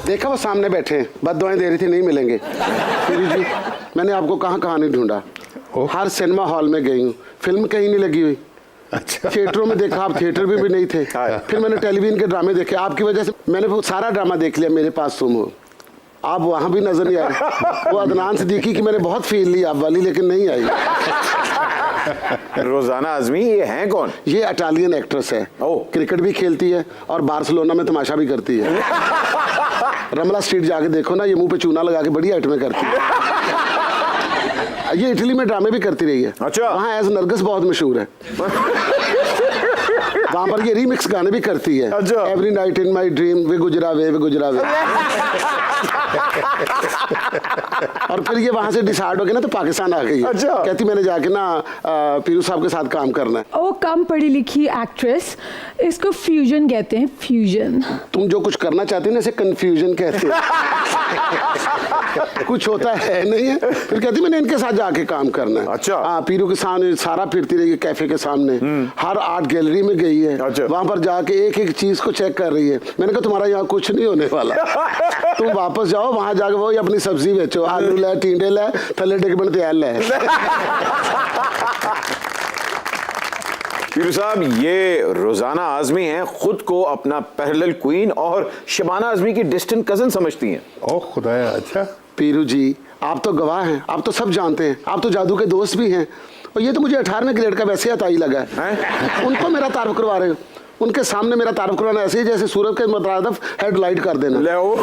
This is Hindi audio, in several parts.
देखा वो सामने बैठे हैं, बददुआएं दे रही थी नहीं मिलेंगे। पीरू जी मैंने आपको कहाँ कहाँ नहीं ढूंढा, हर सिनेमा हॉल में गई हूँ, फिल्म कहीं नहीं लगी हुई। अच्छा, थिएटरों में देखा, आप थिएटर में भी नहीं थे। फिर मैंने टेलीविजन के ड्रामे देखे, आपकी वजह से मैंने वो सारा ड्रामा देख लिया, मेरे पास तुम हो। आप वहाँ भी नजर नहीं आए। वो अदनान सिद्दीकी की मैंने बहुत फील ली आप वाली, लेकिन नहीं आई। रोजाना आजमी ये हैं कौन? ये इटालियन एक्ट्रेस है, क्रिकेट भी खेलती है और बार्सिलोना में तमाशा भी करती है। रमला स्ट्रीट जाके देखो ना, ये मुंह पे चूना लगा के बड़ी आइटमें करती है। ये इटली में ड्रामे भी करती रही है। अच्छा। वहाँ एज नरगिस बहुत मशहूर है। वहाँ पर ये रीमिक्स गाने भी करती है। अच्छा। Every night in my dream वे गुजरा वे और फिर ये वहाँ से डिसाइड हो गया ना तो पाकिस्तान आ गई है। अच्छा। कहती मैंने जाके ना पीरू साहब के साथ काम करना है। वो कम पढ़ी लिखी एक्ट्रेस, इसको फ्यूजन कहते हैं, फ्यूजन। तुम जो कुछ करना चाहती हो ना इसे कंफ्यूजन कहते हैं। कुछ होता है नहीं है, फिर कहती मैंने इनके साथ जाके काम करना है। अच्छा। हाँ, पीरू के सामने सारा फिरती रही है, कैफे के सामने, हर आर्ट गैलरी में गई है। अच्छा। वहां पर जाके एक एक चीज को चेक कर रही है। मैंने कहा तुम्हारा यहाँ कुछ नहीं होने वाला, तुम वापस जाओ, वहां जाके वो अपनी सब्जी बेचो, आलू ले, टींडे ले, थले डिगबन तैयार ले। पीरू साहब ये रोजाना आजमी हैं, खुद को अपना पैरेलल क्वीन और शबाना आजमी की डिस्टेंट कजन समझती हैं। ओ खुदाया। अच्छा पीरू जी आप तो गवाह हैं, आप तो सब जानते हैं, आप तो जादू के दोस्त भी हैं। और ये तो मुझे 18वें ग्रेड का वैसे अताई लगा है। उनको मेरा तारुफ करवा रहे हो, उनके सामने मेरा तारुफ करवाना ऐसे ही जैसे सूरज के मुतारफ हेडलाइट कर देना। ले ओ।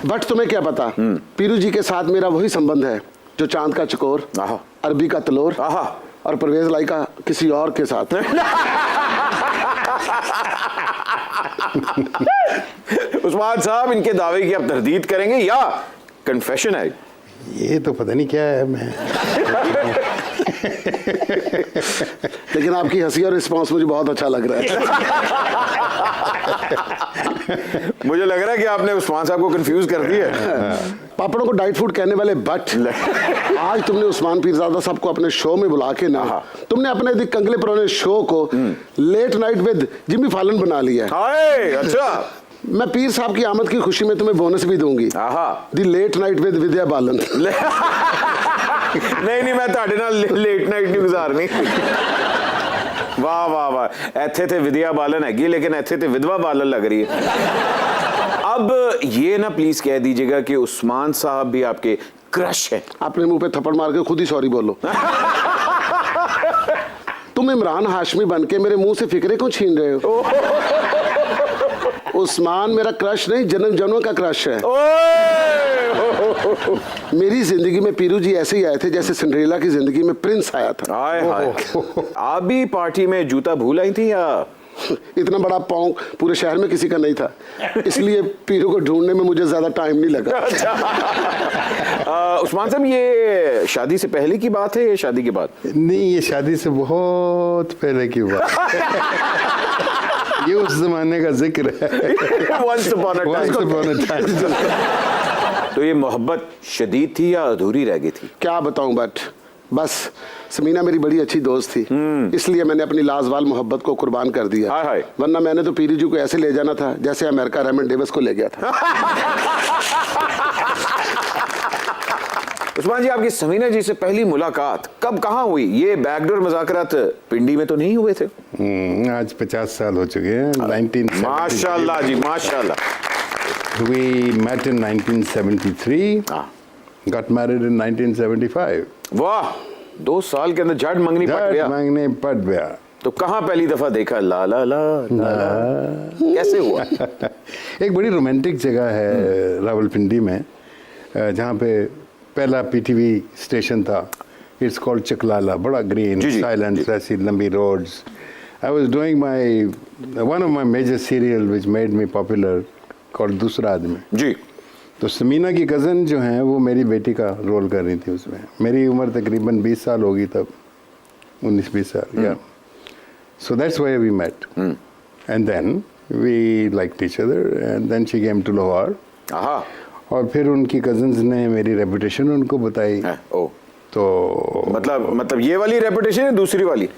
बट तुम्हें क्या पता, पीरू जी के साथ मेरा वही संबंध है जो चांद का चकोर, अरबी का तलोर और परवेज लाई का किसी और के साथ। उस्मान साहब इनके दावे की आप तरदीद करेंगे या कन्फेशन है? ये तो पता नहीं क्या है। मैं लेकिन आपकी हंसी और रिस्पांस मुझे बहुत अच्छा लग रहा है। मुझे लग रहा है कि आपने उस्मान साहब को कंफ्यूज कर दिया। पापड़ों को डाइट फूड कहने वाले बट आज तुमने उस्मान पीरजादा साहब को अपने शो में बुला के ना तुमने अपने कंगले पुराने शो को late night with Jimmy Fallon बना लिया। अच्छा। मैं पीर साहब की आमद की खुशी में तुम्हें बोनस भी दूंगी, दी late night with Vidya Balan. नहीं मैं ਤੁਹਾਡੇ ਨਾਲ लेट नाइट नहीं गुजारनी। वाह वाह वाह, ऐथे थे विद्या बालन हैगी लेकिन ऐथे थे विधवा बालन लग रही है। अब ये ना प्लीज कह दीजिएगा कि उस्मान साहब भी आपके क्रश है। अपने मुंह पे थप्पड़ मार के खुद ही सॉरी बोलो। तुम इमरान हाशमी बन के मेरे मुंह से फिक्रे क्यों छीन रहे हो? उस्मान मेरा क्रश नहीं, जन्म जन्मों का क्रश है। मेरी जिंदगी में पीरू जी ऐसे ही आए थे जैसे सिंड्रेला की जिंदगी में प्रिंस आया था। आप भी पार्टी में जूता भूल आई थी या? इतना बड़ा पाँव पूरे शहर में किसी का नहीं था, इसलिए पीरू को ढूंढने में मुझे ज्यादा टाइम नहीं लगा। उस्मान साहब ये शादी से पहले की बात है या शादी के बाद? नहीं, ये शादी से बहुत पहले की बात। ये उस जमाने का जिक्र है। Once upon a time। तो ये मोहब्बत शदीद थी या अधूरी रह गई थी? क्या बताऊं, बट बस समीना मेरी बड़ी अच्छी दोस्त थी, इसलिए मैंने अपनी लाजवाल मोहब्बत को कुर्बान कर दिया। वरना मैंने तो पीरू जी को ऐसे ले जाना था जैसे अमेरिका रेमंड डेविस को ले गया था। उस्मान जी आपकी समीना जी से पहली मुलाकात कब कहाँ हुई? ये बैकडोर मुज़ाकरात पिंडी में तो नहीं हुए थे? आज 50 साल हो चुके हैं। 1973। माशाल्लाह जी माशाल्लाह। We met in 1973, got married in 1975. वाह, 2 साल के अंदर झट मंगनी पट गया। मंगनी पट गया। तो कहाँ पहली दफा देखा? ला ला ला ला कैसे हुआ? एक बड़ी रोमांटिक जगह है रावलपिंडी में, जहाँ पे पहला पीटीवी स्टेशन था। It's called Chaklala. बड़ा ग्रीन, साइलेंस, ऐसी लंबी roads. I was doing my one of my major serial which made me popular called Doosra Aadmi जी। तो समीना की कज़न जो हैं वो मेरी बेटी का रोल कर रही थी उसमें। मेरी उम्र तकरीबन 20 साल होगी तब, 19-20 साल। या so that's why we met and then we liked each other and then she came to Lahore. और फिर उनकी कज़न्स ने मेरी रेपुटेशन उनको बताई। तो मतलब ये वाली रेपुटेशन है दूसरी वाली?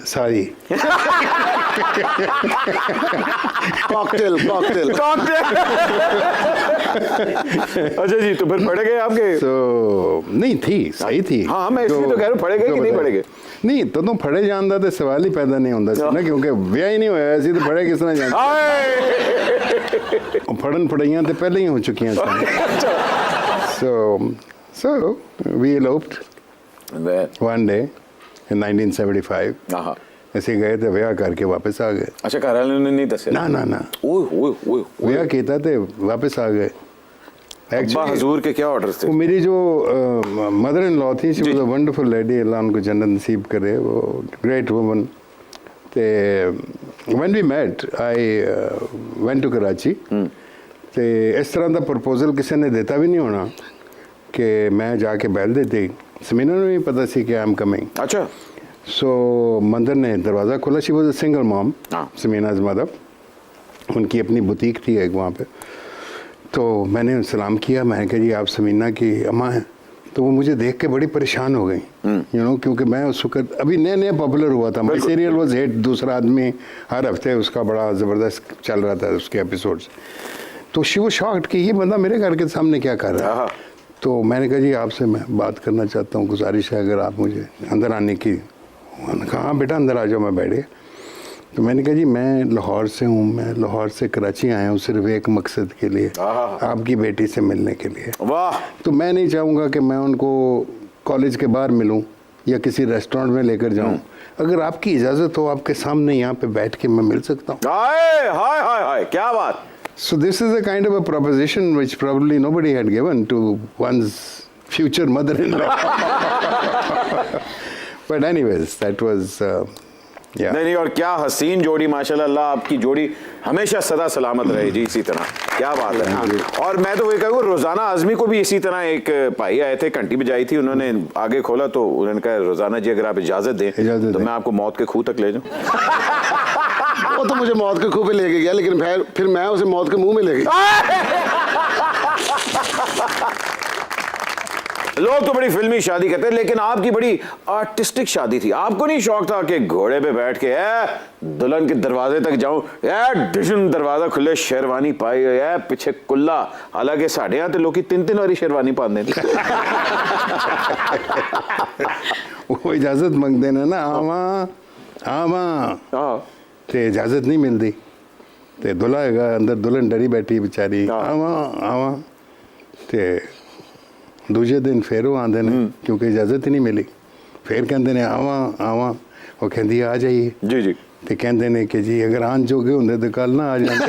सारी। Cocktail cocktail. अच्छा जी, तो फिर पढ़े गए आपके? तो नहीं थी, सही थी। हाँ, मैं इसलिए तो कह रहा हूँ, पढ़े गए कि नहीं पढ़े गए? नहीं तो फड़े जानता तो सवाल ही पैदा नहीं होता ਸੀ ਨਾ, क्योंकि ਵਿਆਹ ही नहीं होया ऐसी तो फड़े किस तरह जानता। फड़न फड़ाइयां तो पहले ही हो चुकी हैं। So we eloped one day in 1975। ऐसे गए थे, ਵਿਆਹ करके वापस आ गए। अच्छा, घर वालों ने नहीं दसे? ना ओए ਵਿਆਹ किया थे, वापस आ गए। अब्बा हजूर के क्या ऑर्डर थे? वो मेरी जो मदर इन लॉ थी, she was a wonderful lady, अल्लाह उनको जन्नत नसीब करे, वो ग्रेट वुमन। ते when we met I went to Karachi. ते इस तरह का प्रपोजल किसी ने देता भी नहीं होना कि मैं जाके बैल देती। समीना ने भी पता सी कि आई एम कमिंग। अच्छा। सो मदर ने दरवाज़ा खोला। She was a single mom, Samina's mother. उनकी अपनी बुटीक थी एक वहाँ पे। तो मैंने सलाम किया, मैंने कहा जी आप समीना की अम्मा हैं। तो वो मुझे देख के बड़ी परेशान हो गई, यू नो, क्योंकि मैं उस वक्त अभी नया पॉपुलर हुआ था। माई सीरियल वाज हिट, दूसरा आदमी हर हफ्ते उसका बड़ा ज़बरदस्त चल रहा था उसके एपिसोड्स। तो शी वो शॉक्ड कि ये बंदा मेरे घर के सामने क्या कर रहा है। तो मैंने कहा जी आपसे मैं बात करना चाहता हूँ, गुजारिश है अगर आप मुझे अंदर आने की। उन्होंने कहा हाँ बेटा अंदर आ जाओ, मैं बैठ गया। तो मैंने कहा जी मैं लाहौर से हूँ, मैं लाहौर से कराची आया हूँ सिर्फ एक मकसद के लिए, आपकी बेटी से मिलने के लिए। वाह। तो मैं नहीं चाहूँगा कि मैं उनको कॉलेज के बाहर मिलूँ या किसी रेस्टोरेंट में लेकर जाऊँ। अगर आपकी इजाज़त हो आपके सामने यहाँ पे बैठ के मैं मिल सकता हूँ। हाय हाय हाय हाय, क्या बात। So this is a kind of a proposition which probably nobody had given to one's future mother-in-law. But anyways, that was yeah. नहीं, और क्या हसीन जोड़ी माशाल्लाह। अल्लाह आपकी जोड़ी हमेशा सदा सलामत रहे जी, इसी तरह। क्या बात है। और मैं तो वही कहूँ, रोजाना आजमी को भी इसी तरह एक भाई आए थे, घंटी बजाई थी, उन्होंने आगे खोला तो उन्होंने कहा रोजाना जी अगर आप इजाजत दें तो मैं आपको मौत के खूह तक ले जाऊँ। वो तो मुझे मौत के खूह पे लेके गया, लेकिन फिर मैं उसे मौत के मुंह में ले गई। लोग तो बड़ी फिल्मी शादी कहते हैं, लेकिन आपकी बड़ी आर्टिस्टिक शादी थी। आपको नहीं शौक था कि घोड़े पे बैठ के दुल्हन के दरवाजे तक जाऊं, डिशन दरवाजा खुले, शेरवानी पाई पीछे कुल्ला। हालांकि साढ़े यहाँ तो लोग 3-3 वाली शेरवानी पाते थे। वो इजाजत मांगते ना ना, आवा ते इजाजत नहीं मिलती। ते दुल्हा हैगा अंदर, दुल्हन डरी बैठी बेचारी, आवा ते दूजे दिन फिर वो आते हैं क्योंकि इजाजत ही नहीं मिली। फिर कहते हैं आवा वो कहती आ जाइए जी जी। तो कहते हैं कि जी अगर आन जोगे होंगे तो कल ना आ जाते।